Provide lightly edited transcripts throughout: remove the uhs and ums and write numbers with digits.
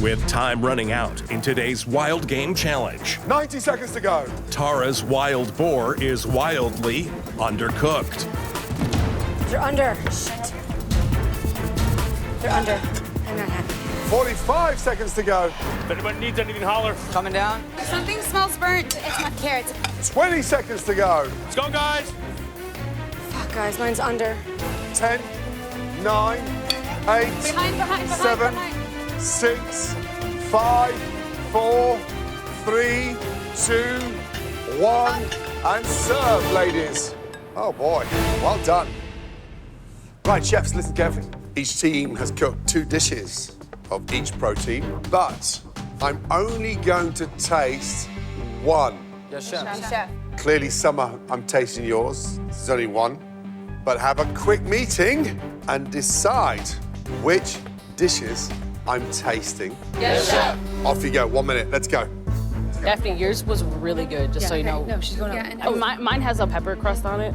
With time running out in today's Wild Game Challenge, 90 seconds to go. Tara's wild boar is wildly undercooked. They're under. Shit. They're under. I'm not happy. 45 seconds to go. If anyone needs anything, holler. Coming down. Something smells burnt. It's not carrots. 20 seconds to go. Let's go, guys. Fuck, guys, mine's under. 10, 9, 8, Behind, 7, behind. 6, 5, 4, 3, 2, 1, and serve, ladies. Oh boy, well done. Right, chefs, listen carefully. Each team has cooked 2 dishes of each protein, but I'm only going to taste 1. Yes, chef. Yes, chef. Clearly, Summer, I'm tasting yours. There's only 1. But have a quick meeting and decide which dishes I'm tasting. Yes, chef. Off you go. 1 minute. Let's go. Daphne, yours was really good, just so you know. No, she's going up. Oh, mine has a pepper crust on it.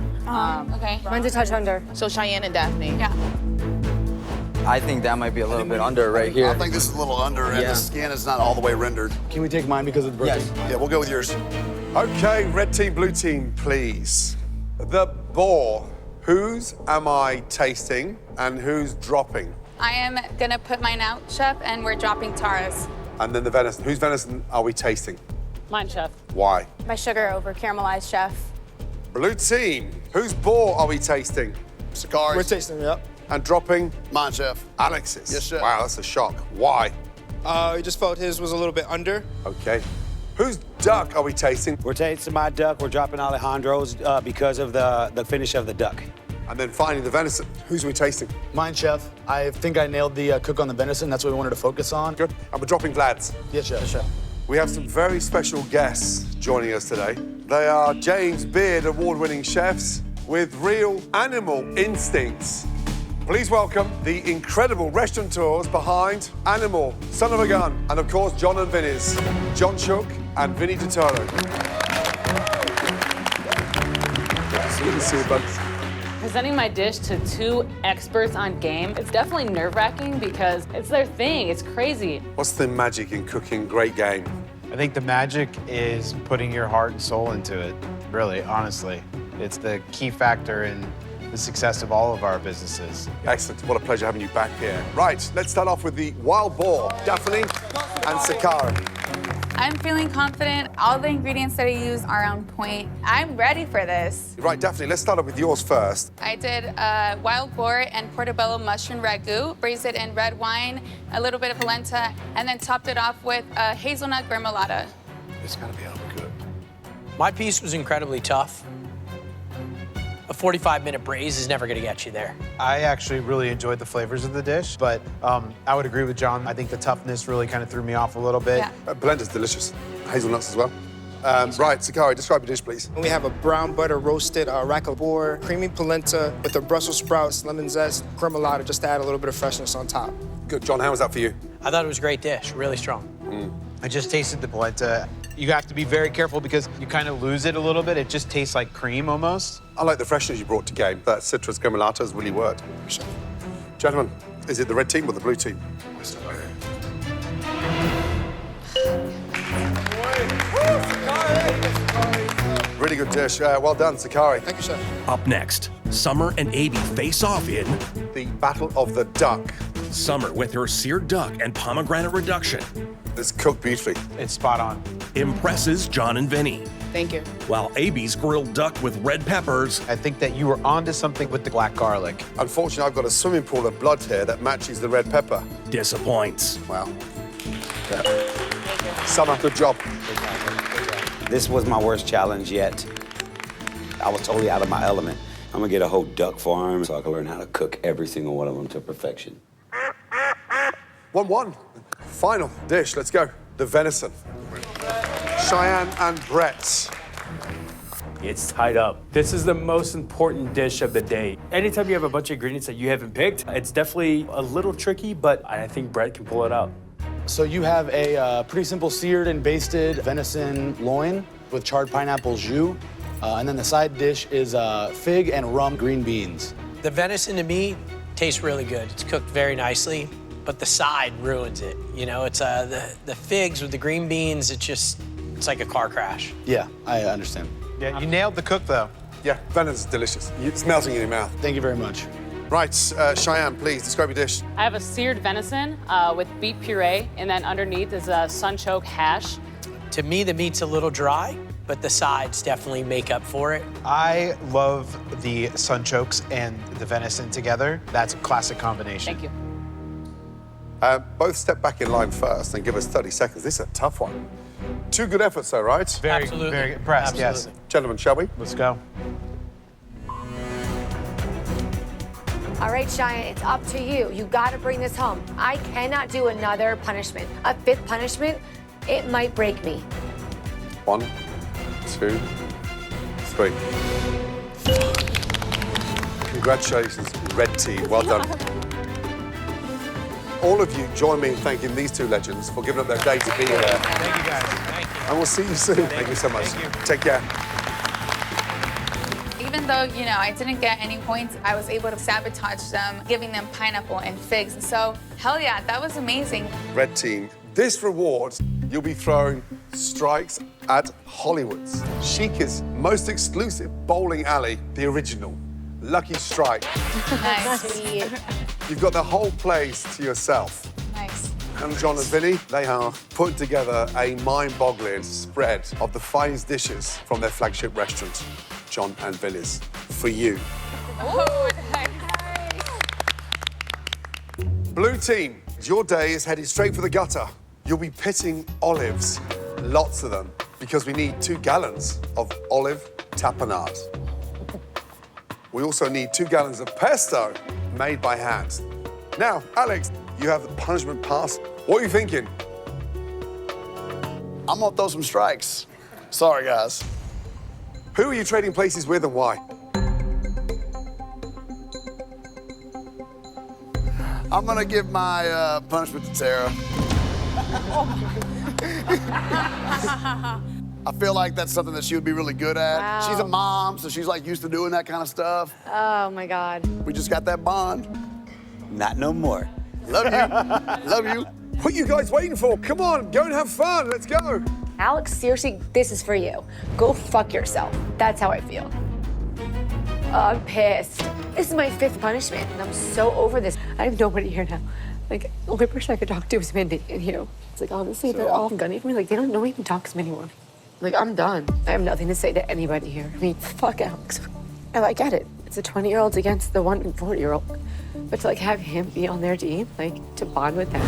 Okay. Mine's a touch under. So Cheyenne and Daphne. Yeah. I think that might be a little bit under right here. I think this is a little under, and the skin is not all the way rendered. Can we take mine because of the birthday? Yes. Yeah, we'll go with yours. Okay, red team, blue team, please. The boar. Whose am I tasting and who's dropping? I am gonna put mine out, chef, and we're dropping Tara's. And then the venison. Whose venison are we tasting? Mine, chef. Why? My sugar over caramelized, chef. Blue team. Whose boar are we tasting? Sakari. We're tasting it up. And dropping? Mine, chef. Alex's. Yes, chef. Wow, that's a shock. Why? We just felt his was a little bit under. Okay. Whose duck are we tasting? We're tasting my duck. We're dropping Alejandro's because of the finish of the duck. And then finally, the venison. Whose are we tasting? Mine, chef. I think I nailed the cook on the venison. That's what we wanted to focus on. Good. And we're dropping Vlad's. Yes, chef. Yes, chef. We have some very special guests joining us today. They are James Beard award-winning chefs with real animal instincts. Please welcome the incredible restaurateurs behind Animal, Son of a Gun, and of course, Jon and Vinny's, Jon Shook and Vinny Dotolo. Good to see you both. Presenting my dish to 2 experts on game, it's definitely nerve-wracking because it's their thing. It's crazy. What's the magic in cooking great game? I think the magic is putting your heart and soul into it, really, honestly. It's the key factor in the success of all of our businesses. Excellent. What a pleasure having you back here. Right, let's start off with the wild boar, Daphne and Sakari. I'm feeling confident. All the ingredients that I use are on point. I'm ready for this. Right, Daphne, let's start off with yours first. I did wild boar and portobello mushroom ragu, braised it in red wine, a little bit of polenta, and then topped it off with hazelnut gremolata. It's gonna be good. My piece was incredibly tough. A 45-minute braise is never going to get you there. I actually really enjoyed the flavors of the dish, but I would agree with Jon. I think the toughness really kind of threw me off a little bit. Yeah. Blender's delicious. Hazelnuts as well. Right, Sakari, describe your dish, please. We have a brown butter roasted rack of boar, creamy polenta with the Brussels sprouts, lemon zest, gremolata, just to add a little bit of freshness on top. Good. Jon, how was that for you? I thought it was a great dish, really strong. I just tasted the polenta. You have to be very careful because you kind of lose it a little bit. It just tastes like cream almost. I like the freshness you brought to game. That citrus gremolata has really worked. Gentlemen, is it the red team or the blue team? Really good dish. Well done, Sakari. Thank you, chef. Up next, Summer and Abby face off in The Battle of the Duck. Summer with her seared duck and pomegranate reduction It's cooked beautifully. It's spot on. impresses Jon and Vinny, Thank you. while Abby's grilled duck with red peppers I think that you were onto something with the black garlic. Unfortunately, I've got a swimming pool of blood here that matches the red pepper. disappoints. Wow. Summer, good job. This was my worst challenge yet. I was totally out of my element. I'm gonna get a whole duck farm so I can learn how to cook every single one of them to perfection. 1-1. Final dish, let's go. The venison. Cheyenne and Brett. It's tied up. This is the most important dish of the day. Anytime you have a bunch of ingredients that you haven't picked, it's definitely a little tricky, but I think Brett can pull it out. So you have a pretty simple seared and basted venison loin with charred pineapple jus. And then the side dish is fig and rum green beans. The venison to me tastes really good. It's cooked very nicely. but the side ruins it. You know, it's the figs with the green beans, it's like a car crash. Yeah, I understand. Yeah, you nailed the cook, though. Yeah, venison is delicious. It's melting in your mouth. Thank you very much. Right, Cheyenne, please describe your dish. I have a seared venison with beet puree, and then underneath is a Jon Shook hash. To me, the meat's a little dry, but the sides definitely make up for it. I love the Jon Shooks and the venison together. That's a classic combination. Thank you. Both step back in line first and give us 30 seconds. This is a tough one. Two good efforts, though, right? Absolutely. Very impressed, yes. Gentlemen, shall we? Let's go. All right, Cheyenne, it's up to you. You gotta bring this home. I cannot do another punishment. A fifth punishment, it might break me. 1, 2, 3. Congratulations, red team. Well done. All of you join me in thanking these two legends for giving up their day to be here. Thank you, guys. Thank you. And we'll see you soon. Thank you so much. Thank you. Take care. Even though, you know, I didn't get any points, I was able to sabotage them, giving them pineapple and figs. So, hell yeah, that was amazing. Red team, this reward, you'll be throwing strikes at Hollywood's chicest, most exclusive bowling alley, the original. Lucky Strike. Nice. You've got the whole place to yourself. Nice. And Jon and Vinny, they have put together a mind-boggling spread of the finest dishes from their flagship restaurant, Jon and Vinny's, for you. Oh, nice. Blue team, your day is headed straight for the gutter. You'll be pitting olives, lots of them, because we need 2 gallons of olive tapenade. We also need 2 gallons of pesto made by hand. Now, Alex, you have the punishment pass. What are you thinking? I'm gonna throw some strikes. Sorry, guys. Who are you trading places with and why? I'm gonna give my punishment to Tara. I feel like that's something that she would be really good at. Wow. She's a mom, so she's like used to doing that kind of stuff. Oh my God. We just got that bond. Not no more. Love you. Love you. What are you guys waiting for? Come on, go and have fun. Let's go. Alex, seriously, this is for you. Go fuck yourself. That's how I feel. I'm pissed. This is my 5th punishment, and I'm so over this. I have nobody here now. Like, the only person I could talk to is Mindy and you. It's like, honestly, they're all gunning for me. Like, they don't know even talk to me anymore. Like, I'm done. I have nothing to say to anybody here. I mean, fuck Alex. I get it. It's a 20-year-old against the 1 40-year-old. But to, like, have him be on their team, like, to bond with them.